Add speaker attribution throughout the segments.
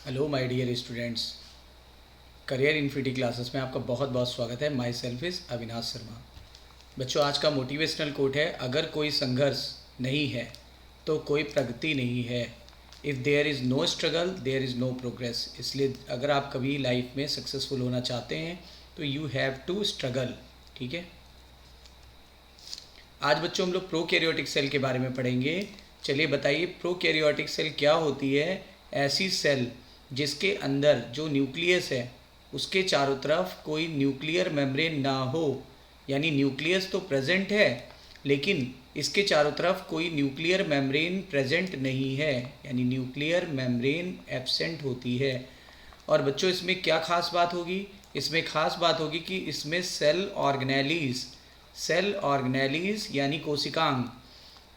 Speaker 1: Hello my dear students, career infinity classes में आपका बहुत बहुत स्वागत है। Myself is Avinash Sharma. बच्चों, आज का मोटिवेशनल कोट है, अगर कोई संघर्ष नहीं है तो कोई प्रगति नहीं है। If there is no struggle there is no progress. इसलिए अगर आप कभी लाइफ में सक्सेसफुल होना चाहते हैं तो यू हैव टू स्ट्रगल। ठीक है। आज बच्चों हम लोग प्रोकैरियोटिक सेल के बारे में पढ़ेंगे। चलिए बताइए, प्रोकैरियोटिक सेल क्या होती है? ऐसी सेल जिसके अंदर जो न्यूक्लियस है उसके चारों तरफ कोई न्यूक्लियर मेम्ब्रेन ना हो, यानी न्यूक्लियस तो प्रेजेंट है लेकिन इसके चारों तरफ कोई न्यूक्लियर मेम्ब्रेन प्रेजेंट नहीं है, यानी न्यूक्लियर मेम्ब्रेन एब्सेंट होती है। और बच्चों इसमें क्या खास बात होगी? इसमें खास बात होगी कि इसमें सेल ऑर्गेनेलीज यानी कोशिकांग,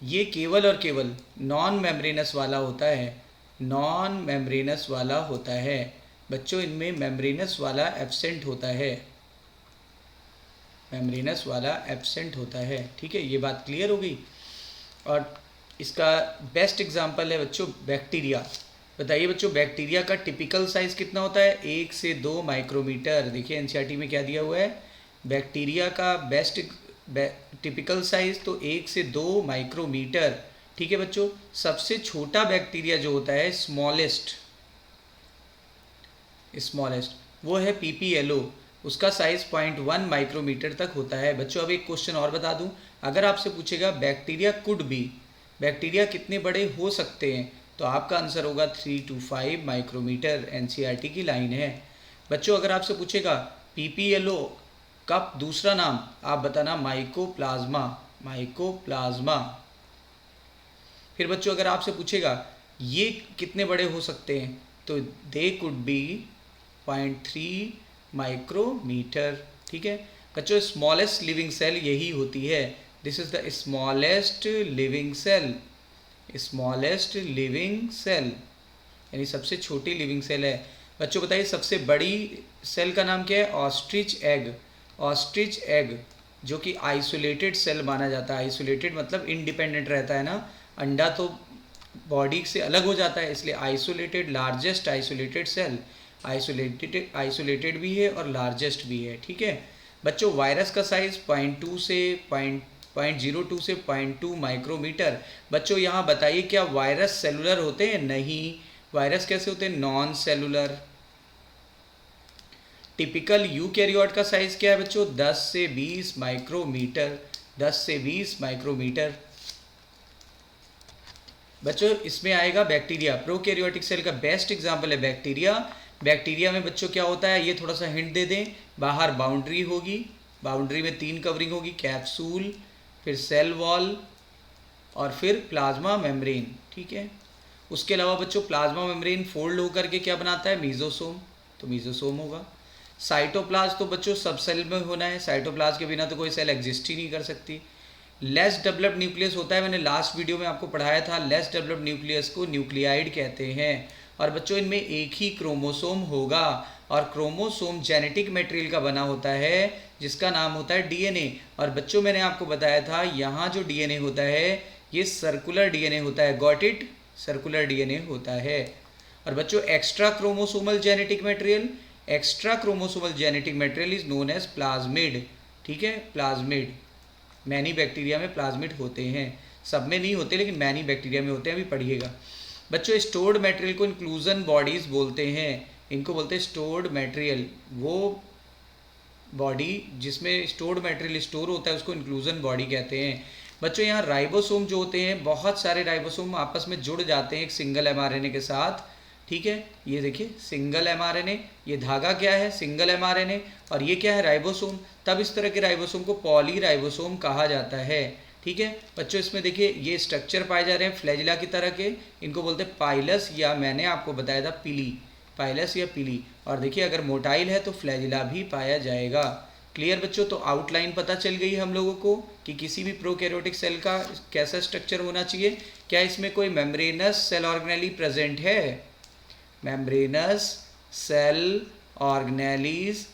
Speaker 1: ये केवल और केवल नॉन मेम्ब्रेनस वाला होता है। नॉन मेम्ब्रेनस वाला होता है बच्चों, इनमें मेम्ब्रेनस वाला एब्सेंट होता है। मेम्ब्रेनस वाला एब्सेंट होता है। ठीक है, ये बात क्लियर हो गई। और इसका बेस्ट एग्जांपल है बच्चों बैक्टीरिया। बताइए बच्चों, बैक्टीरिया का टिपिकल साइज कितना होता है? 1 से 2 माइक्रोमीटर। देखिए एनसीईआरटी में क्या दिया हुआ है, बैक्टीरिया का बेस्ट टिपिकल साइज तो 1 से 2 माइक्रोमीटर। ठीक है बच्चों, सबसे छोटा बैक्टीरिया जो होता है स्मॉलेस्ट वो है पीपीएलओ। उसका साइज 0.1 माइक्रोमीटर तक होता है। बच्चों अब एक क्वेश्चन और बता दूं, अगर आपसे पूछेगा बैक्टीरिया कितने बड़े हो सकते हैं, तो आपका आंसर होगा 3 to 5 माइक्रोमीटर। एनसीईआरटी की लाइन है। बच्चों अगर आपसे पूछेगा पीपीएलओ का दूसरा नाम, आप बताना माइकोप्लाज्मा। फिर बच्चों अगर आपसे पूछेगा ये कितने बड़े हो सकते हैं, तो दे कुड बी 0.3 माइक्रोमीटर। ठीक है बच्चों, स्मॉलेस्ट लिविंग सेल यही होती है। This is the smallest living cell. Smallest living cell यानी सबसे छोटी लिविंग सेल है। बच्चों बताइए सबसे बड़ी सेल का नाम क्या है? ऑस्ट्रिच एग, जो कि आइसोलेटेड सेल माना जाता है। आइसोलेटेड मतलब इंडिपेंडेंट रहता है ना, अंडा तो बॉडी से अलग हो जाता है, इसलिए isolated, largest isolated cell. Isolated भी है और लार्जेस्ट भी है। ठीक है बच्चों, वायरस का साइज 0.02 से 0.02 से 0.2 माइक्रोमीटर। बच्चों यहाँ बताइए, क्या वायरस सेलुलर होते हैं? नहीं। वायरस कैसे होते हैं? Non cellular. टिपिकल यूकैरियोट का साइज क्या है बच्चों? 10 से 20 माइक्रोमीटर। 10 से 20 माइक्रोमीटर। बच्चों इसमें आएगा बैक्टीरिया। प्रोकैरियोटिक सेल का बेस्ट एग्जांपल है बैक्टीरिया। बैक्टीरिया में बच्चों क्या होता है, ये थोड़ा सा हिंट दे दें। बाहर बाउंड्री होगी, बाउंड्री में 3 कवरिंग होगी, कैप्सूल, फिर सेल वॉल और फिर प्लाज्मा मेम्ब्रेन। ठीक है, उसके अलावा बच्चों प्लाज्मा मेम्ब्रेन फोल्ड होकर के क्या बनाता है? मीजोसोम। तो मीजोसोम होगा। साइटोप्लाज्म तो बच्चों सब सेल में होना है, साइटोप्लाज्म के बिना तो कोई सेल एग्जिस्ट ही नहीं कर सकती। लेस डेवलप्ड न्यूक्लियस होता है, मैंने लास्ट वीडियो में आपको पढ़ाया था, लेस डेवलप्ड न्यूक्लियस को न्यूक्लियाइड कहते हैं। और बच्चों इनमें एक ही क्रोमोसोम होगा, और क्रोमोसोम जेनेटिक मटेरियल का बना होता है जिसका नाम होता है डीएनए। और बच्चों मैंने आपको बताया था यहाँ जो डीएनए होता है ये सर्कुलर डीएनए होता है। Got it? सर्कुलर डीएनए होता है। और बच्चों extra chromosomal genetic material is known as plasmid. ठीक है, प्लाज्मिड। मैनी बैक्टीरिया में प्लाज्मिड होते हैं, सब में नहीं होते लेकिन मैनी बैक्टीरिया में होते हैं, अभी पढ़िएगा। बच्चों स्टोर्ड मटेरियल को इंक्लूजन बॉडीज बोलते हैं। इनको बोलते हैं स्टोर्ड मटेरियल। वो बॉडी जिसमें स्टोर्ड मटेरियल स्टोर होता है उसको इंक्लूजन बॉडी कहते हैं। बच्चों यहाँ राइबोसोम जो होते हैं, बहुत सारे राइबोसोम आपस में जुड़ जाते हैं एक सिंगल एमआरएनए के साथ। ठीक है, ये देखिए सिंगल एमआरएनए, ये धागा क्या है? Single mRNA. और ये क्या है? राइबोसोम। तब इस तरह के राइबोसोम को पॉली राइबोसोम कहा जाता है। ठीक है बच्चों, इसमें देखिए ये स्ट्रक्चर पाए जा रहे हैं फ्लैजिला की तरह के, इनको बोलते हैं पाइलस, या मैंने आपको बताया था पिली, पाइलस या पिली। और देखिए अगर मोटाइल है तो फ्लैजिला भी पाया जाएगा। क्लियर बच्चों? तो आउटलाइन पता चल गई हम लोगों को कि किसी भी प्रोकैरियोटिक सेल का कैसा स्ट्रक्चर होना चाहिए। क्या इसमें कोई मेम्ब्रेनस सेल ऑर्गेनेली प्रेजेंट है? मेम्ब्रेनस सेल ऑर्गेनेलीज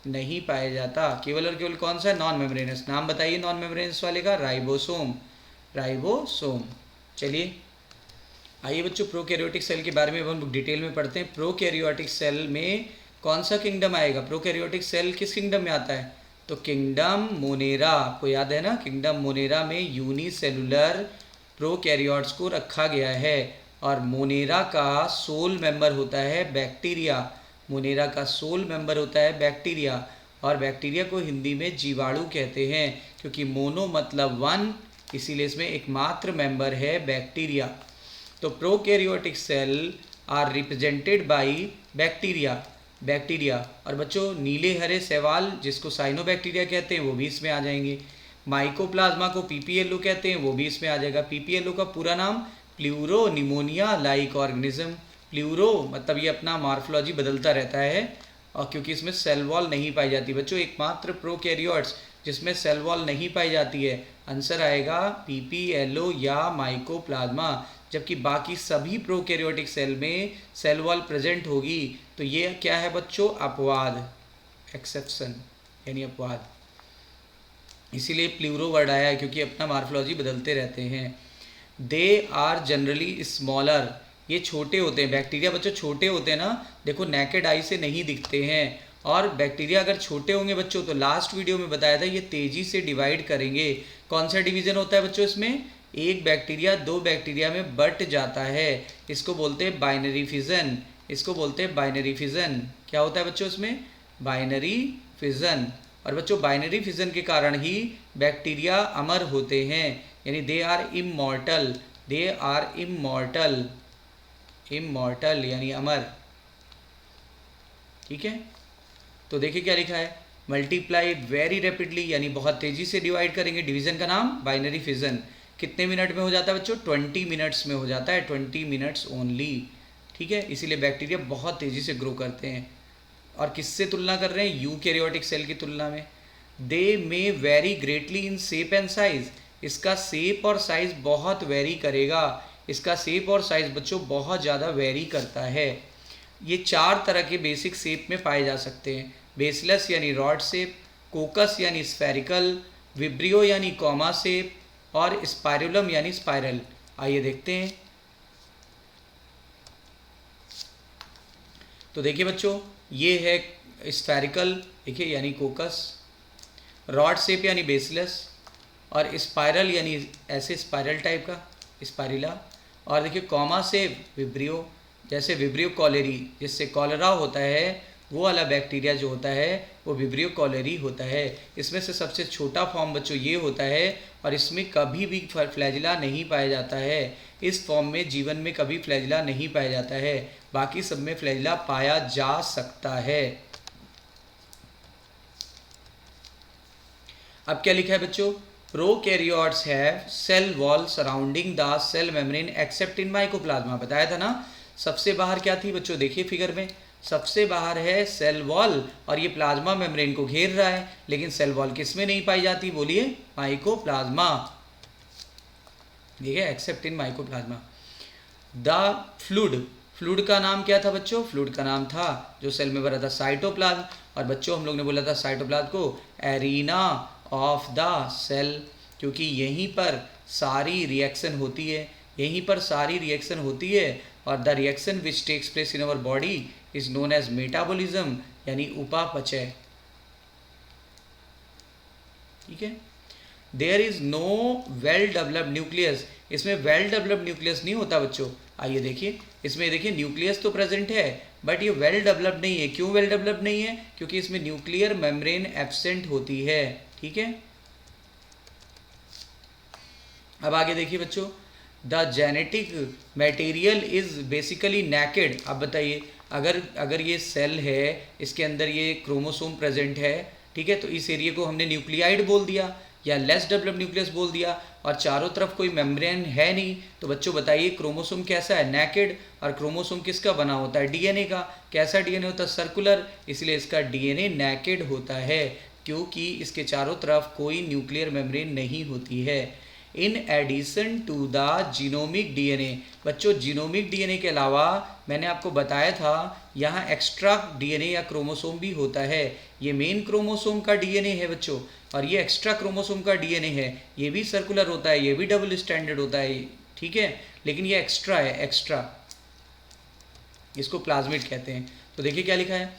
Speaker 1: नहीं पाया जाता। केवल और केवल कौन सा? Non membranes. नाम बताइए नॉन मेम्ब्रेनस वाले का? राइबोसोम। राइबोसोम। चलिए आइए बच्चों, प्रोकैरियोटिक सेल के बारे में अब हम लोग डिटेल में पढ़ते हैं। प्रोकैरियोटिक सेल में कौन सा किंगडम आएगा? प्रोकैरियोटिक सेल किस किंगडम में आता है? तो किंगडम मोनेरा, आपको याद है ना, किंगडम मोनेरा में यूनिसेलुलर प्रोकैरियोट्स को रखा गया है। और मोनेरा का सोल मेंबर होता है बैक्टीरिया। मोनेरा का सोल मेंबर होता है बैक्टीरिया, और बैक्टीरिया को हिंदी में जीवाणु कहते हैं, क्योंकि मोनो मतलब वन, इसीलिए इसमें एकमात्र मेंबर है बैक्टीरिया। तो prokaryotic cell are represented by bacteria. और बच्चों नीले हरे शैवाल जिसको साइनोबैक्टीरिया कहते हैं वो भी इसमें आ जाएंगे। माइकोप्लाज्मा को पीपीएलओ कहते हैं, वो भी इसमें आ जाएगा। पीपीएलओ का पूरा नाम pleuro pneumonia like organism. Pleuro मतलब ये अपना मॉर्फोलॉजी बदलता रहता है, और क्योंकि इसमें सेल वॉल नहीं पाई जाती बच्चों, एकमात्र प्रोकैरियोट्स जिसमें सेल वॉल नहीं पाई जाती है, आंसर आएगा पीपीएलओ या माइकोप्लाज्मा। जबकि बाकी सभी प्रोकैरियोटिक सेल में सेल वॉल प्रेजेंट होगी। तो ये क्या है बच्चों? अपवाद, एक्सेप्शन यानी अपवाद, इसीलिए प्लूरो वर्ड आया है, क्योंकि अपना मॉर्फोलॉजी बदलते रहते हैं। दे आर जनरली स्मॉलर, ये छोटे होते हैं। बैक्टीरिया बच्चों छोटे होते हैं ना, देखो नेकेड आई से नहीं दिखते हैं। और बैक्टीरिया अगर छोटे होंगे बच्चों, तो लास्ट वीडियो में बताया था ये तेजी से डिवाइड करेंगे। कौन सा डिवीजन होता है बच्चों इसमें? एक बैक्टीरिया दो बैक्टीरिया में बट जाता है, इसको बोलते हैं बाइनरी फिजन। इसको बोलते हैं बाइनरी फिजन। क्या होता है बच्चों इसमें? Binary fission. और बच्चों बाइनरी फिजन के कारण ही बैक्टीरिया अमर होते हैं, यानी they are immortal. They are immortal, immortal यानी अमर। ठीक है, तो देखिए क्या लिखा है, मल्टीप्लाई वेरी रैपिडली, यानी बहुत तेजी से डिवाइड करेंगे। डिवीजन का नाम बाइनरी फिजन। कितने मिनट में हो जाता है बच्चों? 20 मिनट्स में हो जाता है, 20 मिनट्स ओनली। ठीक है, इसीलिए बैक्टीरिया बहुत तेजी से ग्रो करते हैं। और किससे तुलना कर रहे हैं? यूकैरियोटिक सेल की तुलना में। They may vary greatly in shape and size, इसका शेप और साइज बहुत वेरी करेगा। इसका शेप और साइज बच्चों बहुत ज़्यादा वेरी करता है। ये चार तरह के बेसिक शेप में पाए जा सकते हैं। बेसलेस यानी रॉड शेप, कोकस यानी स्फेरिकल, विब्रियो यानी कॉमा शेप, और स्पाइरुलम यानी स्पाइरल। आइए देखते हैं। तो देखिए बच्चों, ये है स्फेरिकल, देखिए यानी कोकस, रॉड शेप यानी बेसलेस, और स्पाइरल यानी ऐसे स्पाइरल टाइप का स्पाइरिला, और देखिए कॉमा शेप विब्रियो, जैसे विब्रियो कॉलेरी जिससे कॉलरा होता है, वो वाला बैक्टीरिया जो होता है वो विब्रियो कॉलेरी होता है। इसमें से सबसे छोटा फॉर्म बच्चों ये होता है, और इसमें कभी भी फ्लैजिला नहीं पाया जाता है। इस फॉर्म में जीवन में कभी फ्लैजिला नहीं पाया जाता है, बाकी सब में फ्लैजिला पाया जा सकता है। अब क्या लिखा है बच्चों? Prokaryotes have cell wall surrounding the cell membrane except in mycoplasma. बताया था ना, सबसे बाहर क्या थी बच्चों? देखिए फिगर में, सबसे बाहर है सेल वॉल, और ये प्लाज्मा मेम्ब्रेन को घेर रहा है। लेकिन सेल वॉल किस में नहीं पाई जाती? बोलिए, माइकोप्लाज्मा। ठीक है, accept in mycoplasma. The fluid का नाम क्या था बच्चों? फ्लूइड का नाम था जो सेल में भरा था, साइटोप्लाज्म। और बच्चों हम लोग ने बोला था साइटोप्लाज्म को एरिना ऑफ द सेल, क्योंकि यहीं पर सारी रिएक्शन होती है, यहीं पर सारी रिएक्शन होती है। और the reaction which takes place in our body is known as metabolism, यानी उपापचय। ठीक है, there is no well developed nucleus, इसमें वेल डेवलप्ड न्यूक्लियस नहीं होता बच्चों। आइए देखिए, इसमें देखिए न्यूक्लियस तो प्रेजेंट है, बट ये वेल डेवलप्ड नहीं है। क्यों वेल डेवलप्ड नहीं है? क्योंकि इसमें न्यूक्लियर मेम्ब्रेन एब्सेंट होती है। ठीक है, अब आगे देखिए बच्चों, the genetic material is basically naked. अब बताइए, अगर ये सेल है, इसके अंदर ये क्रोमोसोम प्रेजेंट है, ठीक है, तो इस एरिया को हमने न्यूक्लियाइड बोल दिया या लेस डेवलप्ड न्यूक्लियस बोल दिया, और चारों तरफ कोई मेम्ब्रेन है नहीं। तो बच्चों बताइए क्रोमोसोम कैसा है? नेकेड। और क्रोमोसोम किसका बना होता है? डीएनए का। कैसा डीएनए होता है? सर्कुलर, इसलिए इसका डीएनए नेकेड होता है, क्योंकि इसके चारों तरफ कोई न्यूक्लियर मेम्ब्रेन नहीं होती है। In addition to the genomic DNA, बच्चों जीनोमिक डीएनए के अलावा मैंने आपको बताया था यहाँ एक्स्ट्रा डीएनए या क्रोमोसोम भी होता है। ये मेन क्रोमोसोम का डीएनए है बच्चों, और ये एक्स्ट्रा क्रोमोसोम का डीएनए है, ये भी सर्कुलर होता है, ये भी डबल स्टैंडर्ड होता है। ठीक है, लेकिन ये एक्स्ट्रा है, एक्स्ट्रा, इसको प्लाज्मिड कहते हैं। तो देखिए क्या लिखा है,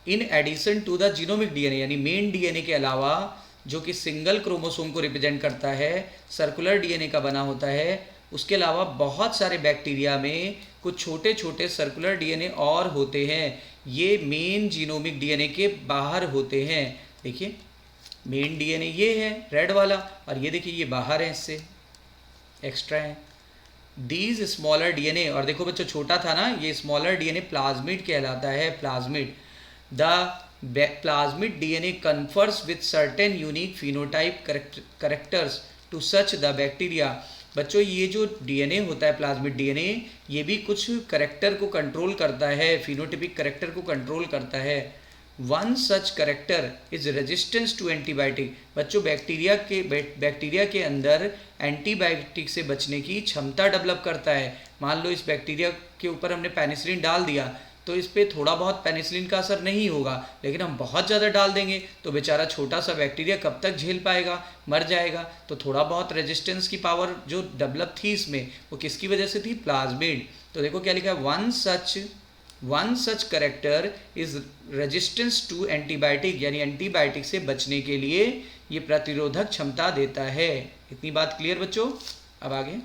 Speaker 1: in addition to the genomic DNA, यानी मेन डीएनए के अलावा जो कि सिंगल क्रोमोसोम को रिप्रेजेंट करता है, सर्कुलर डीएनए का बना होता है, उसके अलावा बहुत सारे बैक्टीरिया में कुछ छोटे छोटे सर्कुलर डीएनए और होते हैं। ये मेन जीनोमिक डीएनए के बाहर होते हैं। देखिए मेन डीएनए ये है रेड वाला, और ये देखिए ये बाहर है, इससे एक्स्ट्रा है। दीज स्मॉलर डीएनए, और देखो बच्चों छोटा था ना, ये स्मॉलर डीएनए प्लाज्मिड कहलाता है, plasmid. The plasmid DNA confers with certain unique phenotype characters to such the bacteria। बच्चों ये जो डीएनए होता है प्लाज्मिड डीएनए, ये भी कुछ करेक्टर को कंट्रोल करता है, फिनोटिपिक करेक्टर को कंट्रोल करता है। One such character is resistance to antibiotic. बच्चों बैक्टीरिया के अंदर एंटीबायोटिक से बचने की क्षमता डेवलप करता है। मान लो इस बैक्टीरिया के ऊपर हमने पेनिसिलिन डाल दिया, तो इस पर थोड़ा बहुत पेनिसिलिन का असर नहीं होगा, लेकिन हम बहुत ज़्यादा डाल देंगे तो बेचारा छोटा सा बैक्टीरिया कब तक झेल पाएगा, मर जाएगा। तो थोड़ा बहुत रेजिस्टेंस की पावर जो डेवलप थी इसमें, वो किसकी वजह से थी, प्लाज्मिड। तो देखो क्या लिखा है, one such character is resistance to antibiotic, यानी एंटीबायोटिक से बचने के लिए ये प्रतिरोधक क्षमता देता है। इतनी बात क्लियर बच्चों। अब आगे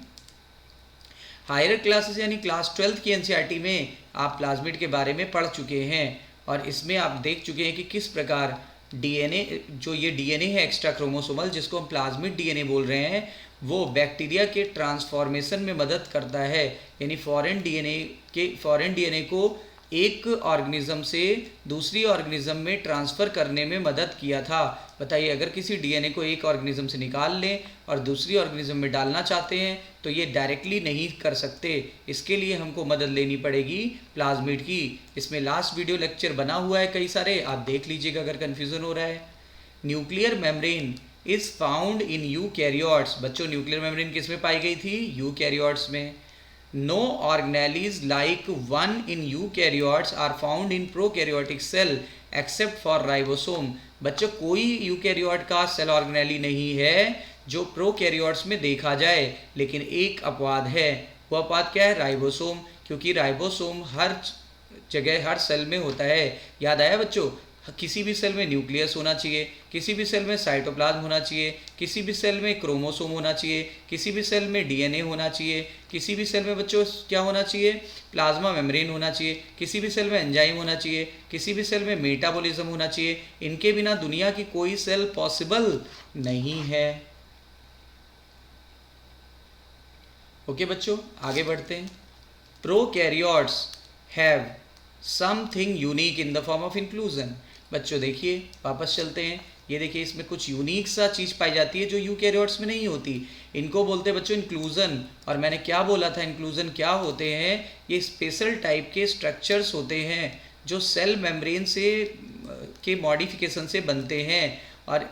Speaker 1: हायर क्लासेस यानी क्लास 12 की एनसीईआरटी में आप प्लाज्मिड के बारे में पढ़ चुके हैं, और इसमें आप देख चुके हैं कि किस प्रकार डीएनए, जो ये डीएनए है एक्स्ट्रा क्रोमोसोमल, जिसको हम प्लाज्मिड डीएनए बोल रहे हैं, वो बैक्टीरिया के ट्रांसफॉर्मेशन में मदद करता है। यानी फॉरेन डीएनए को एक ऑर्गेनिज्म से दूसरी ऑर्गेनिज्म में ट्रांसफ़र करने में मदद किया था। बताइए अगर किसी डीएनए को एक ऑर्गेनिज्म से निकाल लें और दूसरी ऑर्गेनिज्म में डालना चाहते हैं तो ये डायरेक्टली नहीं कर सकते, इसके लिए हमको मदद लेनी पड़ेगी प्लाज्मिड की। इसमें लास्ट वीडियो लेक्चर बना हुआ है कई सारे, आप देख लीजिएगा अगर कन्फ्यूज़न हो रहा है। Nuclear membrane is found in eukaryotes. बच्चों न्यूक्लियर मेम्ब्रेन किस में पाई गई थी, यूकैरियोट्स में। No organelles like one in eukaryotes are found in prokaryotic cell except for ribosome। बच्चों कोई यूकैरियोट का सेल ऑर्गेनेली नहीं है जो प्रोकैरियोट्स में देखा जाए, लेकिन एक अपवाद है। वो अपवाद क्या है, राइबोसोम, क्योंकि राइबोसोम हर जगह हर सेल में होता है। याद आया बच्चों, किसी भी सेल में न्यूक्लियस होना चाहिए, किसी भी सेल में साइटोप्लाज्म होना चाहिए, किसी भी सेल में क्रोमोसोम होना चाहिए, किसी भी सेल में डीएनए होना चाहिए, किसी भी सेल में बच्चों क्या होना चाहिए, प्लाज्मा मेम्ब्रेन होना चाहिए, किसी भी सेल में एंजाइम होना चाहिए, किसी भी सेल में मेटाबॉलिज्म होना चाहिए। इनके बिना दुनिया की कोई सेल पॉसिबल नहीं है। ओके बच्चों आगे बढ़ते हैं। Prokaryotes have something unique in the form of inclusion. बच्चों देखिए वापस चलते हैं, ये देखिए इसमें कुछ यूनिक सा चीज़ पाई जाती है जो यूकैरियोट्स में नहीं होती। इनको बोलते हैं बच्चों इंक्लूजन। और मैंने क्या बोला था, इंक्लूजन क्या होते हैं, ये स्पेशल टाइप के स्ट्रक्चर्स होते हैं जो सेल मेम्ब्रेन से के मॉडिफिकेशन से बनते हैं। और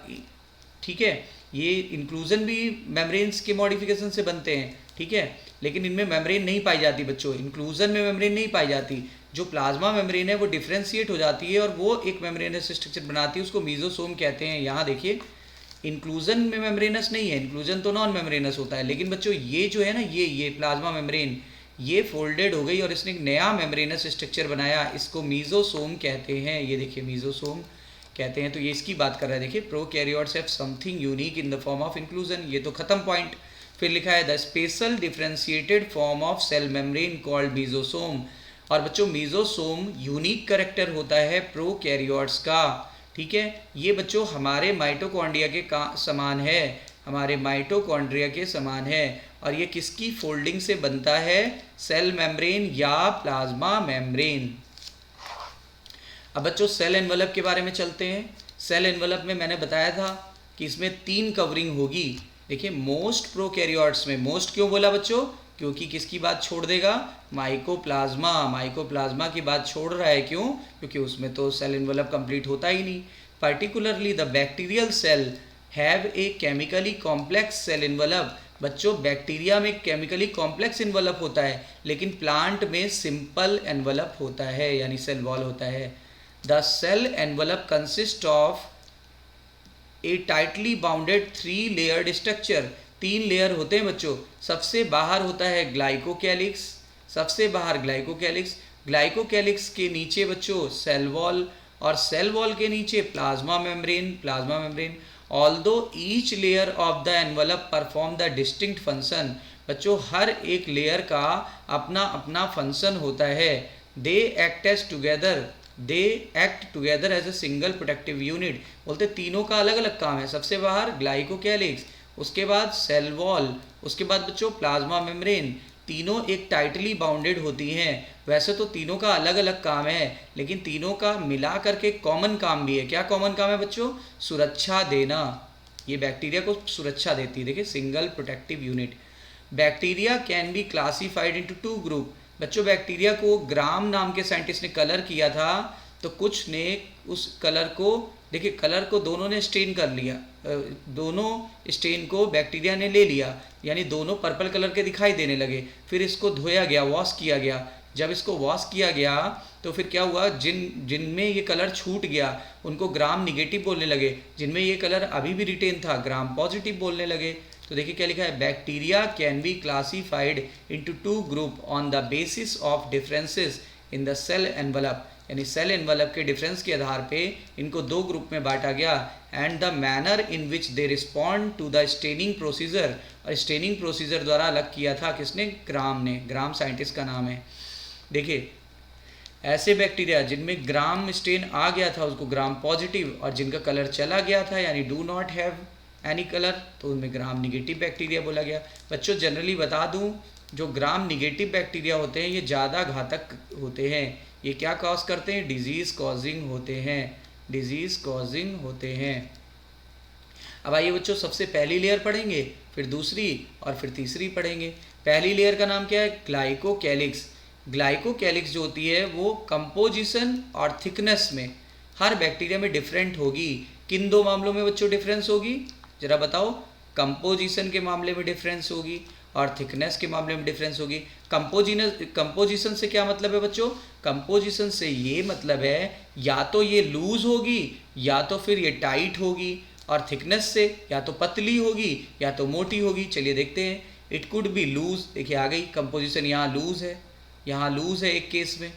Speaker 1: ठीक है, ये इंक्लूजन भी मेम्ब्रेन्स के मॉडिफिकेशन से बनते हैं, ठीक है, लेकिन इनमें मेम्ब्रेन नहीं पाई जाती बच्चों, इंक्लूजन में मेम्ब्रेन नहीं पाई जाती। जो प्लाज्मा मेम्ब्रेन है वो डिफ्रेंशिएट हो जाती है और वो एक मेम्ब्रेनस स्ट्रक्चर बनाती है, उसको मीजोसोम कहते हैं। यहाँ देखिए इंक्लूजन में मेम्ब्रेनस नहीं है, इंक्लूजन तो नॉन मेम्ब्रेनस होता है, लेकिन बच्चों ये जो है ना, ये प्लाज्मा मेम्ब्रेन ये फोल्डेड हो गई और इसने एक नया मेम्ब्रेनस स्ट्रक्चर बनाया, इसको मीजोसोम कहते हैं। ये देखिए मीजोसोम कहते हैं। तो ये इसकी बात कर रहा है, देखिए prokaryotes have something unique in the form of inclusion. ये तो खत्म पॉइंट। फिर लिखा है the special differentiated form of cell membrane called mesosome. और बच्चों मीजोसोम यूनिक करेक्टर होता है प्रोकैरियोट्स का, ठीक है। ये बच्चों हमारे माइटोकॉन्ड्रिया के समान है, हमारे माइटोकॉन्ड्रिया के समान है। और ये किसकी फोल्डिंग से बनता है, सेल मेम्ब्रेन या प्लाज्मा मेम्ब्रेन। अब बच्चों सेल एनवलप के बारे में चलते हैं। सेल एनवलप में मैंने बताया था कि इसमें 3 कवरिंग होगी। देखिए मोस्ट प्रोकैरियोट्स में, मोस्ट क्यों बोला बच्चों, क्योंकि किसकी बात छोड़ देगा, माइकोप्लाज्मा। माइकोप्लाज्मा की बात छोड़ रहा है, क्यों, क्योंकि उसमें तो सेल एनवलप कंप्लीट होता ही नहीं। Particularly the bacterial cell have a chemically complex cell envelope. बच्चों बैक्टीरिया में केमिकली कॉम्प्लेक्स एनवलप होता है, लेकिन प्लांट में सिंपल एनवलप होता है, यानी सेल वॉल होता है। The cell envelope consist of a tightly bounded 3 layered structure. 3 layer होते हैं बच्चों। सबसे बाहर होता है ग्लाइकोकैलिक्स, सबसे बाहर ग्लाइकोकैलिक्स, ग्लाइकोकैलिक्स के नीचे बच्चों सेल वॉल, और सेल वॉल के नीचे plasma membrane, plasma membrane. Although each layer of the envelope perform the distinct function, बच्चों हर एक लेयर का अपना अपना फंक्शन होता है। They act as together, they act together as a single protective unit, बोलते तीनों का अलग अलग काम है। सबसे बाहर ग्लाइकोकैलिक्स, उसके बाद सेल वॉल, उसके बाद बच्चों प्लाज्मा मेम्ब्रेन, तीनों एक टाइटली बाउंडेड होती हैं। वैसे तो तीनों का अलग अलग काम है, लेकिन तीनों का मिला करके कॉमन काम भी है। क्या कॉमन काम है बच्चों? सुरक्षा देना। ये बैक्टीरिया को सुरक्षा देती है। देखिए, single protective unit. Bacteria can be classified into 2 group, बच्चों बैक्टीरिया को ग्राम नाम के साइंटिस्ट ने कलर किया था, तो कुछ ने उस कलर को, देखिए कलर को दोनों ने स्टेन कर लिया, दोनों स्टेन को बैक्टीरिया ने ले लिया, यानी दोनों पर्पल कलर के दिखाई देने लगे। फिर इसको धोया गया, वॉश किया गया। जब इसको वॉश किया गया तो फिर क्या हुआ, जिनमें ये कलर छूट गया उनको ग्राम निगेटिव बोलने लगे, जिनमें ये कलर अभी भी रिटेन था ग्राम पॉजिटिव बोलने लगे। तो देखिए क्या लिखा है, bacteria can be classified into 2 group on the basis of differences in the cell envelope, यानी सेल एनवलप के डिफरेंस के आधार पे इनको 2 ग्रुप में बांटा गया। And the manner in which they respond to the staining procedure, और स्टेनिंग प्रोसीजर द्वारा अलग किया था किसने? ग्राम ने, ग्राम साइंटिस्ट का नाम है। देखिए ऐसे बैक्टीरिया जिनमें ग्राम स्टेन आ गया था उसको ग्राम पॉजिटिव, और जिनका कलर चला गया था यानी do not have any colour, तो उनमें ग्राम निगेटिव बैक्टीरिया बोला गया। बच्चों जनरली बता दूं, जो ग्राम निगेटिव बैक्टीरिया होते हैं ये ज़्यादा घातक होते हैं। ये क्या कॉज करते हैं? डिजीज़ कॉजिंग होते हैं, डिजीज़ कॉजिंग होते हैं। अब आइए बच्चों, सबसे पहली लेयर पढ़ेंगे, फिर दूसरी और फिर तीसरी पढ़ेंगे। पहली लेयर का नाम क्या है? ग्लाइकोकैलिक्स। ग्लाइकोकैलिक्स जो होती है वो कंपोजिशन और थिकनेस में हर बैक्टीरिया में डिफरेंट होगी। किन 2 मामलों में बच्चों डिफरेंस होगी? जरा बताओ। कंपोजिशन के मामले में डिफरेंस होगी और थिकनेस के मामले में डिफरेंस होगी। कंपोजिशन से क्या मतलब है बच्चों? कंपोजिशन से ये मतलब है या तो ये लूज होगी या तो फिर ये टाइट होगी, और थिकनेस से या तो पतली होगी या तो मोटी होगी। चलिए देखते हैं। इट कुड बी लूज, देखिए आ गई कंपोजिशन, यहाँ लूज है, यहाँ लूज है, एक केस में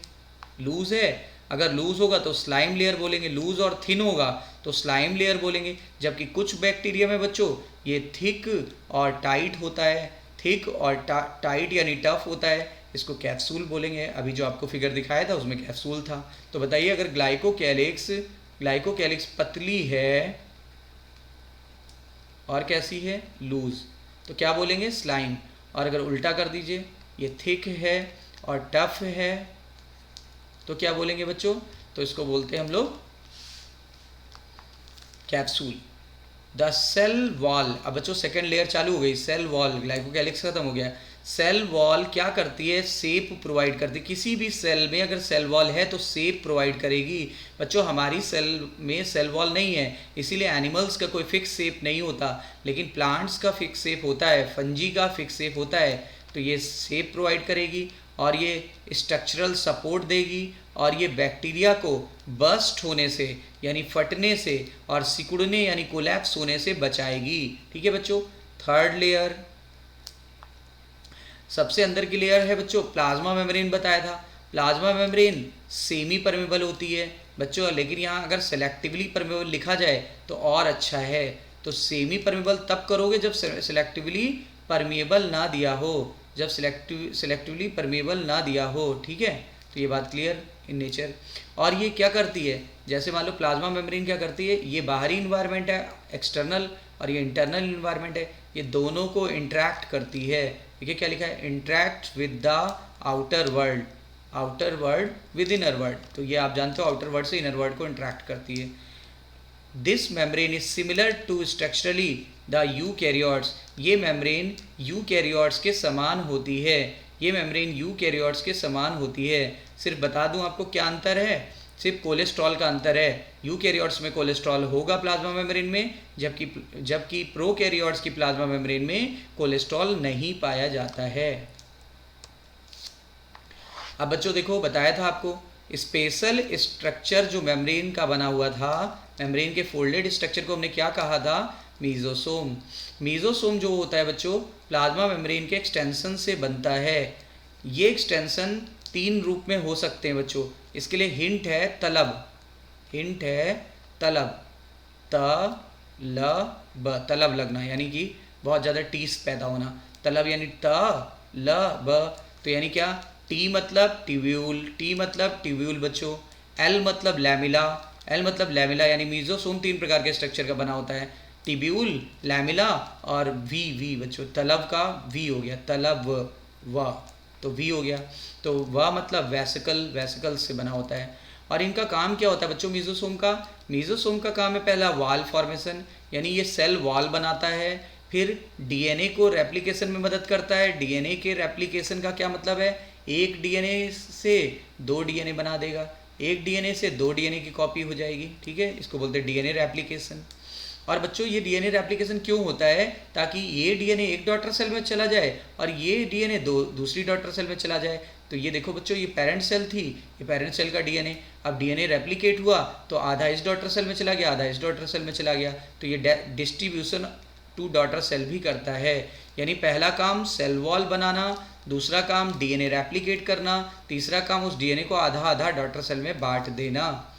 Speaker 1: लूज है। अगर लूज होगा तो स्लाइम लेयर बोलेंगे, लूज और थिन होगा तो स्लाइम लेयर बोलेंगे। जबकि कुछ बैक्टीरिया में बच्चों ये थिक और टाइट होता है, थिक और टाइट यानी टफ होता है, इसको कैप्सूल बोलेंगे। अभी जो आपको फिगर दिखाया था उसमें कैप्सूल था। तो बताइए, अगर ग्लाइकोकैलिक्स पतली है और कैसी है? लूज, तो क्या बोलेंगे? स्लाइम। और अगर उल्टा कर दीजिए, ये थिक है और टफ है, तो क्या बोलेंगे बच्चों? तो इसको बोलते हैं हम लोग कैप्सूल। द सेल वॉल, अब बच्चों सेकेंड लेयर चालू हो गई, सेल वॉल। ग्लाइकोकैलिक्स खत्म हो गया। सेल वॉल क्या करती है? शेप प्रोवाइड करती है। किसी भी सेल में अगर सेल वॉल है तो शेप प्रोवाइड करेगी। बच्चों हमारी सेल में सेल वॉल नहीं है, इसीलिए एनिमल्स का कोई फिक्स शेप नहीं होता, लेकिन प्लांट्स का फिक्स शेप होता है, फंजी का फिक्स शेप होता है। तो ये शेप प्रोवाइड करेगी और ये स्ट्रक्चरल सपोर्ट देगी, और ये बैक्टीरिया को बस्ट होने से यानी फटने से और सिकुड़ने यानी कोलैप्स होने से बचाएगी। ठीक है बच्चों। थर्ड लेयर, सबसे अंदर की लेयर है बच्चों प्लाज्मा मेम्ब्रेन। बताया था प्लाज्मा मेम्ब्रेन सेमी परमेबल होती है बच्चों, लेकिन यहाँ अगर सेलेक्टिवली परमेबल लिखा जाए तो और अच्छा है। तो सेमी परमेबल तब करोगे जब सेलेक्टिवली परमेबल ना दिया हो, जब सेलेक्टिवली परमेबल ना दिया हो। ठीक है, तो ये बात क्लियर इन नेचर। और ये क्या करती है? जैसे मान लो प्लाज्मा मेम्ब्रेन क्या करती है, ये बाहरी इन्वायरमेंट है एक्सटर्नल, और ये इंटरनल इन्वायरमेंट है, ये दोनों को इंटरेक्ट करती है। देखिए क्या लिखा है, interact with the outer world, outer world with inner world. तो ये आप जानते हो आउटर वर्ल्ड से इनर वर्ल्ड को इंटरेक्ट करती है। This membrane is similar to structurally the eukaryotes. ये मेम्ब्रेन यूकैरियोट्स के समान होती है, ये मेम्ब्रेन यूकैरियोट्स के समान होती है। सिर्फ बता दूं आपको क्या अंतर है, सिर्फ कोलेस्ट्रॉल का अंतर है। यूकैरियोट्स में कोलेस्ट्रॉल होगा प्लाज्मा मेम्ब्रेन में, जबकि प्रोकैरियोट्स की प्लाज्मा मेम्ब्रेन में कोलेस्ट्रॉल नहीं पाया जाता है। अब बच्चों देखो, बताया था आपको स्पेशल स्ट्रक्चर जो मेम्ब्रेन का बना हुआ था, मेम्ब्रेन के फोल्डेड स्ट्रक्चर को हमने क्या कहा था? मीजोसोम। मीजोसोम जो होता है बच्चों प्लाज्मा मेम्ब्रेन के एक्सटेंशन से बनता है। ये एक्सटेंशन 3 रूप में हो सकते हैं बच्चों। इसके लिए हिंट है तलब, हिंट है तलब, तलब लगना, यानी कि बहुत ज़्यादा टीस पैदा होना। तलब यानी लब, तो यानी क्या, टी मतलब ट्यूब्यूल, टी मतलब ट्यूब्यूल बच्चों, एल मतलब लैमिला, एल मतलब लैमिला, यानी मीजोसोम 3 प्रकार के स्ट्रक्चर का बना होता है, ट्यूब्यूल, लैमिला और वी बच्चों। तलब का वी हो गया, तलब व, तो वी हो गया। तो व मतलब वेसिकल, वेसिकल से बना होता है। और इनका काम क्या होता है बच्चों मीजोसोम का? मीजोसोम का काम है पहला वाल फॉर्मेशन, यानी ये सेल वॉल बनाता है। फिर डीएनए को रेप्लिकेशन में मदद करता है। डीएनए के रेप्लिकेशन का क्या मतलब है? एक डीएनए से 2 डीएनए बना देगा, एक डीएनए से 2 डीएनए की कॉपी हो जाएगी, ठीक है, इसको बोलते हैं डीएनए रेप्लिकेशन। और बच्चों ये डीएनए रेप्लिकेशन क्यों होता है? ताकि ये डीएनए एक डॉटर सेल में चला जाए और ये डीएनए दूसरी डॉटर सेल में चला जाए। तो ये देखो बच्चों, ये पेरेंट सेल थी, ये पेरेंट सेल का डीएनए, अब डीएनए रेप्लिकेट हुआ तो आधा इस डॉटर सेल में चला गया, आधा इस डॉटर सेल में चला गया, तो ये डिस्ट्रीब्यूशन टू डॉटर सेल भी करता है। यानी पहला काम सेल वॉल बनाना, दूसरा काम डीएनए रेप्लिकेट करना, तीसरा काम उस डीएनए को आधा आधा डॉटर सेल में बांट देना।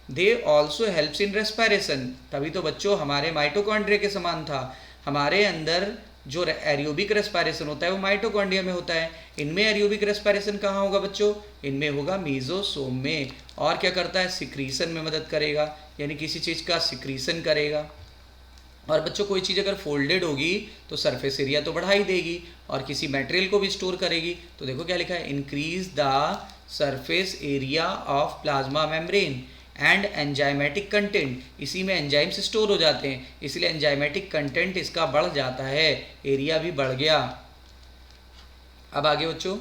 Speaker 1: They also helps in respiration, तभी तो बच्चों हमारे माइटोकॉन्ड्रिया के समान था। हमारे अंदर जो एरियोबिक रेस्पिरेशन होता है वो माइटोकॉन्ड्रिया में होता है। इनमें एरियोबिक रेस्पिरेशन कहाँ होगा बच्चों? इनमें होगा मीजोसोम में। और क्या करता है? सिक्रीशन में मदद करेगा, यानी किसी चीज़ का सिक्रीशन करेगा। और बच्चों कोई चीज़ अगर फोल्डेड होगी तो सरफेस एरिया तो बढ़ा ही देगी और किसी मटेरियल को भी स्टोर करेगी। तो देखो क्या लिखा है, increase the surface area of plasma membrane and enzymatic content, इसी में एंजाइम्स स्टोर हो जाते हैं, इसलिए एंजाइमेटिक कंटेंट इसका बढ़ जाता है, एरिया भी बढ़ गया। अब आगे बच्चों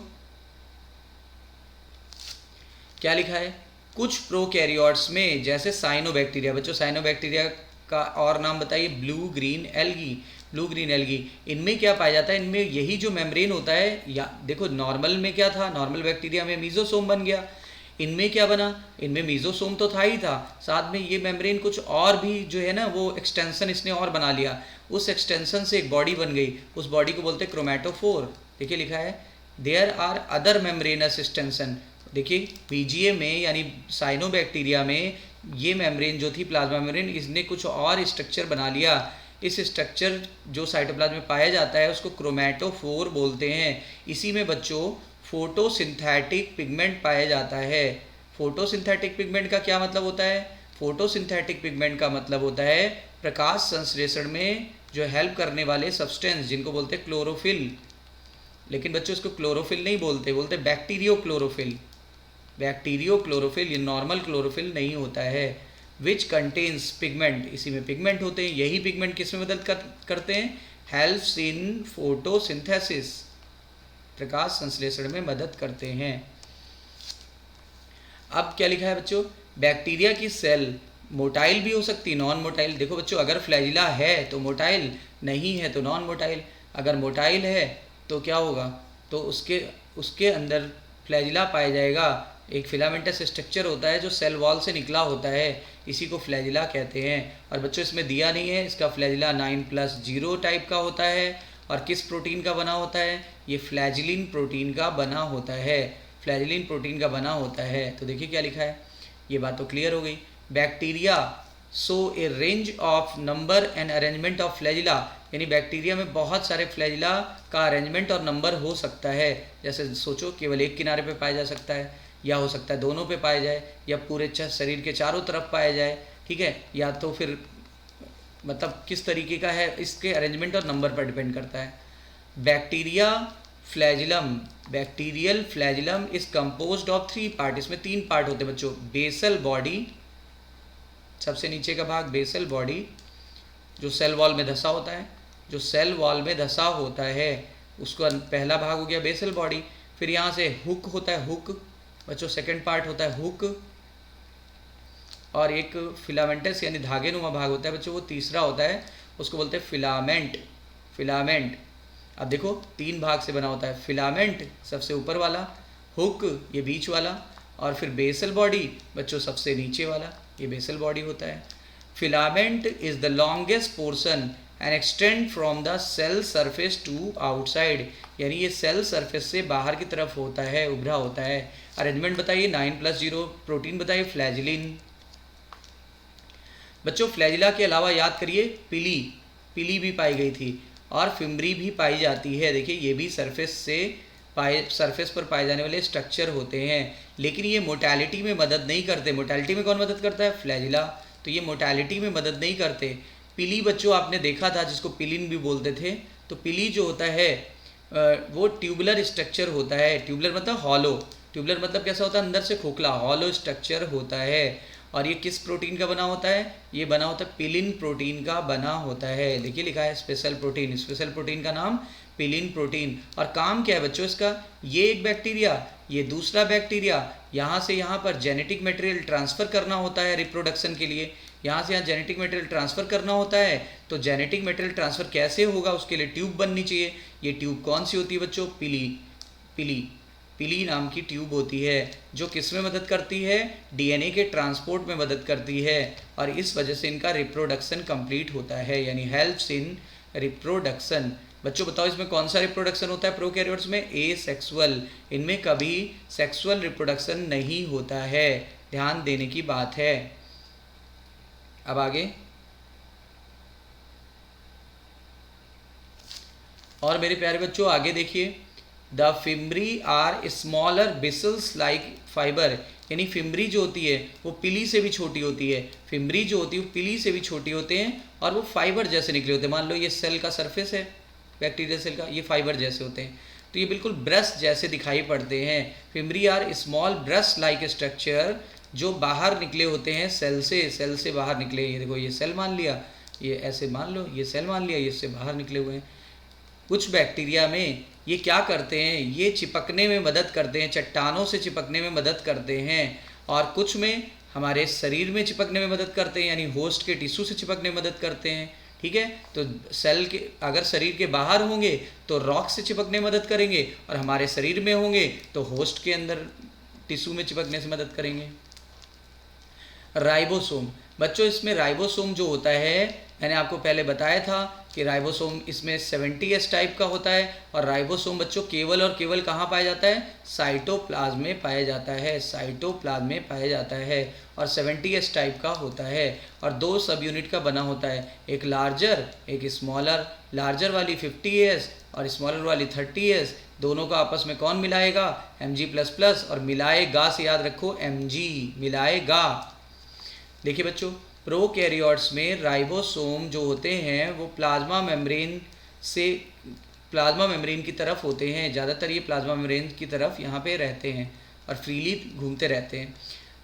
Speaker 1: क्या लिखा है, कुछ प्रोकैरियोट्स में जैसे साइनोबैक्टीरिया, बच्चों साइनोबैक्टीरिया का और नाम बताइए, blue green algae, blue green algae, इनमें क्या पाया जाता है? इनमें यही जो मेम्ब्रेन होता है, या देखो नॉर्मल में क्या था, नॉर्मल बैक्टीरिया में मीजोसोम बन गया, इनमें क्या बना, इनमें मीजोसोम तो था ही था, साथ में ये मेम्ब्रेन कुछ और भी जो है ना वो एक्सटेंशन इसने और बना लिया, उस एक्सटेंशन से एक बॉडी बन गई, उस बॉडी को बोलते हैं क्रोमेटोफोर। देखिए लिखा है there are other membranous extension, देखिए बीजीए में यानी साइनोबैक्टीरिया में ये मेम्ब्रेन जो थी प्लाज्मा मेम्ब्रेन, इसने कुछ और स्ट्रक्चर बना लिया। इस स्ट्रक्चर जो साइटोप्लाज्म में पाया जाता है उसको क्रोमेटोफोर बोलते हैं। इसी में बच्चों फोटोसिंथेटिक पिगमेंट पाया जाता है। फोटोसिंथेटिक पिगमेंट का क्या मतलब होता है? फोटोसिंथेटिक पिगमेंट का मतलब होता है प्रकाश संश्लेषण में जो हेल्प करने वाले सब्सटेंस, जिनको बोलते हैं क्लोरोफिल। लेकिन बच्चों इसको क्लोरोफिल नहीं बोलते, बोलते बैक्टीरियो क्लोरोफिल। बैक्टीरियो क्लोरोफिल, ये नॉर्मल क्लोरोफिल नहीं होता है। विच कंटेन्स पिगमेंट, इसी में पिगमेंट होते हैं। यही पिगमेंट किस में मदद करते हैं? हेल्प्स इन फोटोसिंथेसिस, प्रकाश संश्लेषण में मदद करते हैं। अब क्या लिखा है बच्चों, बैक्टीरिया की सेल मोटाइल भी हो सकती, नॉन मोटाइल। देखो बच्चों अगर फ्लैजिला है तो मोटाइल, नहीं है तो नॉन मोटाइल। अगर मोटाइल है तो क्या होगा, तो उसके अंदर फ्लैजिला पाया जाएगा। एक फिलामेंटस स्ट्रक्चर होता है जो सेल वॉल से निकला होता है, इसी को फ्लैजिला कहते हैं। और बच्चों इसमें दिया नहीं है, इसका फ्लैजिला 9+0 टाइप का होता है। और किस प्रोटीन का बना होता है? ये फ्लैजिलिन प्रोटीन का बना होता है, फ्लैजिलिन प्रोटीन का बना होता है। तो देखिए क्या लिखा है, ये बात तो क्लियर हो गई। Bacteria so A range of number and arrangement of flagella, यानी बैक्टीरिया में बहुत सारे फ्लैजिला का अरेंजमेंट और नंबर हो सकता है। जैसे सोचो केवल एक किनारे पे पाया जा सकता है, या हो सकता है दोनों पे पाया जाए, या पूरे शरीर के चारों तरफ पाया जाए, ठीक है, या तो फिर मतलब किस तरीके का है, इसके अरेंजमेंट और नंबर पर डिपेंड करता है। Bacteria flagellum, bacterial flagellum is composed of 3 part, इसमें 3 पार्ट होते हैं बच्चों। बेसल बॉडी, सबसे नीचे का भाग बेसल बॉडी जो सेल वॉल में धंसा होता है, जो सेल वॉल में धंसा होता है उसका पहला भाग हो गया बेसल बॉडी। फिर यहाँ से हुक होता है, हुक बच्चों सेकंड पार्ट होता है हुक, और एक फिलामेंटस यानी धागे नुमा भाग होता है बच्चों, वो तीसरा होता है, उसको बोलते हैं फिलामेंट, फिलामेंट। अब देखो 3 भाग से बना होता है, फिलामेंट सबसे ऊपर वाला, हुक ये बीच वाला, और फिर बेसल बॉडी बच्चों सबसे नीचे वाला, ये बेसल बॉडी होता है। Filament is the longest portion and extend from the cell surface to outside, यानी ये सेल सरफेस से बाहर की तरफ होता है, उभरा होता है। अरेंजमेंट बताइए 9+0। प्रोटीन बताइए फ्लैजिलिन। बच्चों फ्लैजिला के अलावा याद करिए पिली भी पाई गई थी और फिम्बरी भी पाई जाती है। देखिए ये भी सरफेस पर पाए जाने वाले स्ट्रक्चर होते हैं, लेकिन ये मोटालिटी में मदद नहीं करते। मोटालिटी में कौन मदद करता है? फ्लैजिला। तो ये मोटालिटी में मदद नहीं करते। पिली बच्चों आपने देखा था, जिसको पिलिन भी बोलते थे। तो पिली जो होता है वो ट्यूबुलर स्ट्रक्चर होता है। ट्यूबुलर मतलब हॉलो, ट्यूबुलर मतलब कैसा होता है? अंदर से खोखला, हॉलो स्ट्रक्चर होता है। और ये किस प्रोटीन का बना होता है? ये बना होता है पिलिन प्रोटीन का बना होता है। देखिए लिखा है स्पेशल प्रोटीन, स्पेशल प्रोटीन का नाम पिलिन प्रोटीन। और काम क्या है बच्चों इसका? ये एक बैक्टीरिया, ये दूसरा बैक्टीरिया, यहाँ से यहाँ पर जेनेटिक मटेरियल ट्रांसफ़र करना होता है रिप्रोडक्शन के लिए। यहाँ से यहाँ जेनेटिक मटेरियल ट्रांसफ़र करना होता है। तो जेनेटिक मटेरियल ट्रांसफ़र कैसे होगा? उसके लिए ट्यूब बननी चाहिए। ये ट्यूब कौन सी होती है बच्चों? पिली नाम की ट्यूब होती है, जो किस में मदद करती है? डीएनए के ट्रांसपोर्ट में मदद करती है। और इस वजह से इनका रिप्रोडक्शन कंप्लीट होता है, यानी हेल्प्स इन रिप्रोडक्शन। बच्चों बताओ इसमें कौन सा रिप्रोडक्शन होता है प्रोकैरियोट्स में? एसेक्सुअल। इनमें कभी सेक्सुअल रिप्रोडक्शन नहीं होता है, ध्यान देने की बात है। अब आगे और मेरे प्यारे बच्चों आगे देखिए, the fimbriae are smaller bristles like fibre, यानी फिम्बरी जो होती है वो पिली से भी छोटी होती है। फिम्बरी जो होती है वो पिली से भी छोटी होते हैं और वो फाइबर जैसे निकले होते हैं। मान लो ये सेल का सरफेस है बैक्टीरिया सेल का, ये फाइबर जैसे होते हैं, तो ये बिल्कुल ब्रश जैसे दिखाई पड़ते हैं। Fimbriae are small brush like structure, जो बाहर निकले होते हैं सेल से बाहर निकले। ये देखो ये सेल मान लिया, ये ऐसे मान लो ये सेल मान लिया, ये इससे बाहर निकले हुए हैं। कुछ बैक्टीरिया में ये क्या करते हैं? ये चिपकने में मदद करते हैं, चट्टानों से चिपकने में मदद करते हैं। और कुछ में हमारे शरीर में चिपकने में मदद करते हैं, यानी होस्ट के टिश्यू से चिपकने में मदद करते हैं। ठीक है, तो सेल के अगर शरीर के बाहर होंगे तो रॉक से चिपकने में मदद करेंगे, और हमारे शरीर में होंगे तो होस्ट के अंदर टिश्यू में चिपकने से मदद करेंगे। राइबोसोम, बच्चों इसमें राइबोसोम जो होता है, मैंने आपको पहले बताया था कि राइबोसोम इसमें 70S टाइप का होता है। और राइबोसोम बच्चों केवल और केवल कहाँ पाया जाता है? साइटोप्लाज्म में पाया जाता है, साइटोप्लाज्म में पाया जाता है। और 70S टाइप का होता है और 2 सब यूनिट का बना होता है, एक लार्जर एक स्मॉलर। लार्जर वाली 50S और स्मॉलर वाली 30S, दोनों का आपस में कौन मिलाएगा? Mg++ और मिलाएगा से याद रखो Mg, मिलाएगा। देखिए बच्चों प्रोकैरियोट्स में राइबोसोम जो होते हैं वो प्लाज्मा मेम्ब्रेन की तरफ होते हैं। ज़्यादातर ये प्लाज्मा मेम्ब्रेन की तरफ यहाँ पे रहते हैं और फ्रीली घूमते रहते हैं।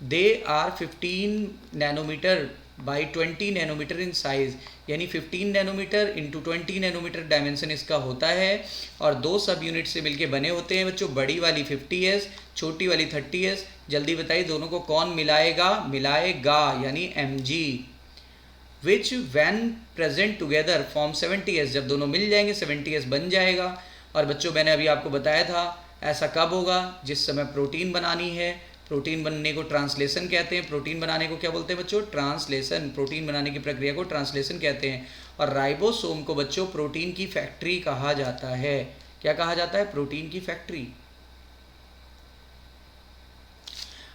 Speaker 1: They are 15 nanometer by 20 nanometer in size, यानी 15 नैनोमीटर इंटू 20 नैनोमीटर डायमेंशन इसका होता है। और 2 सब यूनिट से मिलके बने होते हैं बच्चों, बड़ी वाली 50S, छोटी वाली 30S। जल्दी बताइए दोनों को कौन मिलाएगा? मिलाएगा, यानी Mg, which when present together form 70S, जब दोनों मिल जाएंगे 70S बन जाएगा। और बच्चों मैंने अभी आपको बताया था ऐसा कब होगा? जिस समय प्रोटीन बनानी है। प्रोटीन बनने को ट्रांसलेशन कहते हैं। प्रोटीन बनाने को क्या बोलते हैं बच्चों? ट्रांसलेशन। प्रोटीन बनाने की प्रक्रिया को ट्रांसलेशन कहते हैं। और राइबोसोम को बच्चों प्रोटीन की फैक्ट्री कहा जाता है। क्या कहा जाता है? प्रोटीन की फैक्ट्री।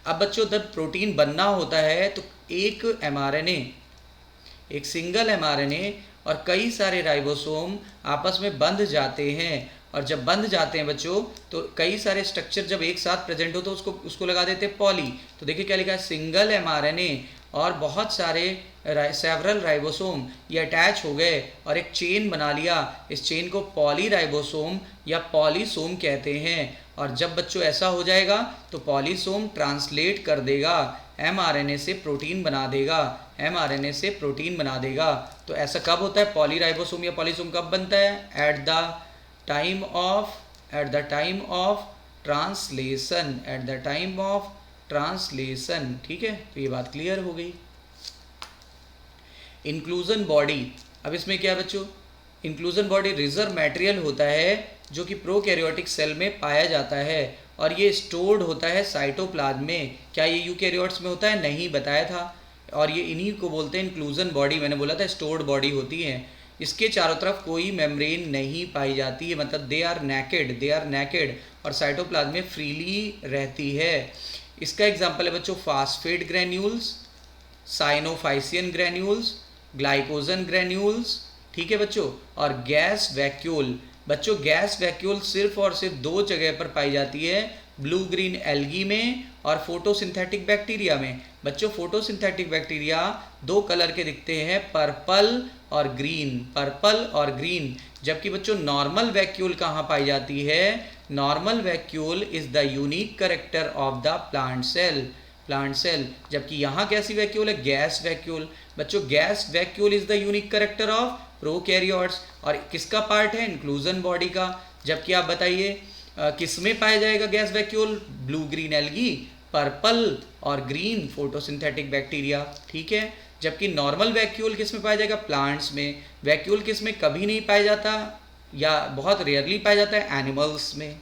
Speaker 1: अब बच्चों जब प्रोटीन बनना होता है तो एक mRNA, एक सिंगल mRNA और कई सारे राइबोसोम आपस में बंध जाते हैं। और जब बंध जाते हैं बच्चों तो कई सारे स्ट्रक्चर जब एक साथ प्रेजेंट हो तो उसको लगा देते हैं पॉली। तो देखिए क्या लिखा है? सिंगल mRNA और बहुत सारे सेवरल राइबोसोम ये अटैच हो गए और एक चेन बना लिया। इस चेन को पॉली राइबोसोम या पॉलीसोम कहते हैं। और जब बच्चों ऐसा हो जाएगा तो पॉलीसोम ट्रांसलेट कर देगा, mRNA से प्रोटीन बना देगा, mRNA से प्रोटीन बना देगा। तो ऐसा कब होता है? पॉली राइबोसोम या पॉलीसोम कब बनता है? At the time of translation, at the time of translation. ठीक है, तो ये बात क्लियर हो गई। इंक्लूजन बॉडी, अब इसमें क्या बच्चों? इंक्लूजन बॉडी रिजर्व मटेरियल होता है जो कि प्रोकैरियोटिक सेल में पाया जाता है और ये स्टोर्ड होता है साइटोप्लाज्म में। क्या ये यूकैरियोट्स में होता है? नहीं, बताया था। और ये इन्हीं को बोलते हैं इंक्लूजन बॉडी। मैंने बोला था स्टोर्ड बॉडी होती है। इसके चारों तरफ कोई मेम्ब्रेन नहीं पाई जाती है, मतलब दे आर नेकेड और साइटोप्लाज्म में फ्रीली रहती है। इसका एग्जाम्पल है बच्चों phosphate granules, cyanophycean granules, glycogen granules, ठीक है बच्चों, और गैस वैक्यूल। बच्चों गैस वैक्यूल सिर्फ और सिर्फ 2 जगह पर पाई जाती है, ब्लू ग्रीन एल्गी में और फोटोसिंथेटिक बैक्टीरिया में। बच्चों फोटोसिंथेटिक बैक्टीरिया 2 कलर के दिखते हैं, पर्पल और ग्रीन। जबकि बच्चों नॉर्मल वैक्यूल कहाँ पाई जाती है? Normal vacuole is the unique character of the plant cell. जबकि यहाँ कैसी वैक्यूल है? Gas vacuole. बच्चों gas vacuole is the unique character of prokaryotes और किसका पार्ट है? इंक्लूजन बॉडी का। जबकि आप बताइए किस में पाया जाएगा gas vacuole? Blue green algae, purple और ग्रीन फोटोसिंथेटिक बैक्टीरिया, ठीक है। जबकि नॉर्मल वैक्यूल किस में पाया जाएगा? प्लांट्स में। वैक्यूल किस में कभी नहीं पाया जाता या बहुत रेयरली पाया जाता है? एनिमल्स में।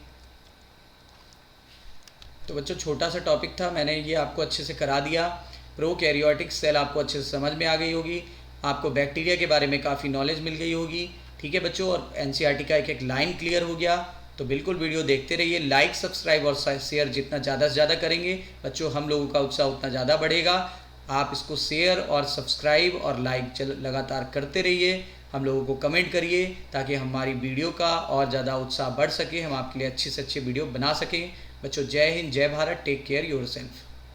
Speaker 1: तो बच्चों छोटा सा टॉपिक था, मैंने ये आपको अच्छे से करा दिया। प्रोकैरियोटिक सेल आपको अच्छे से समझ में आ गई होगी, आपको बैक्टीरिया के बारे में काफ़ी नॉलेज मिल गई होगी, ठीक है बच्चों। और एनसीईआरटी का एक लाइन क्लियर हो गया। तो बिल्कुल वीडियो देखते रहिए, लाइक सब्सक्राइब और शेयर जितना ज़्यादा से ज़्यादा करेंगे बच्चों हम लोगों का उत्साह उतना ज़्यादा बढ़ेगा। आप इसको शेयर और सब्सक्राइब और लाइक लगातार करते रहिए, हम लोगों को कमेंट करिए ताकि हमारी वीडियो का और ज़्यादा उत्साह बढ़ सके, हम आपके लिए अच्छे से अच्छे वीडियो बना सकें। बच्चों जय हिंद, जय भारत, टेक केयर योरसेल्फ।